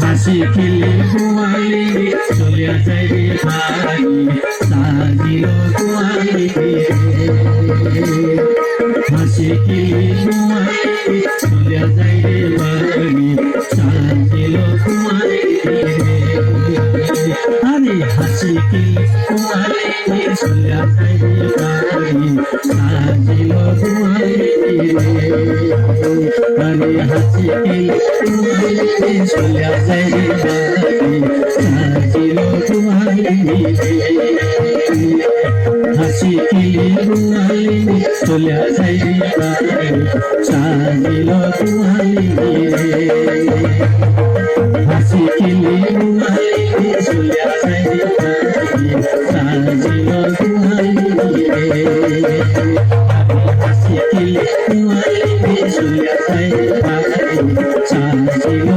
হাসি খেলে গোয়ালি চলে যাইবে বাড়ি সাজিল গোয়ালি হাসি খেলে গোয়ালি চলে যাইবে বাড়ি সাজিল গোয়ালি আরে হাসি খেলে গোয়ালি চলে যাইবে বাড়ি সাজিল গোয়ালি আরে হাসি খেলে চলে যাইবে বাড়ি সাজিল গোয়ালি হাসি খেলে গোয়ালি চলে যাইবে বাড়ি সাজিল গোয়ালি হাসি খেলে গোয়ালি চলে যাইবে বাড়ি সাজিল গোয়ালি হাসি খেলে গোয়ালি চলে যাইবে বাড়ি সাজিল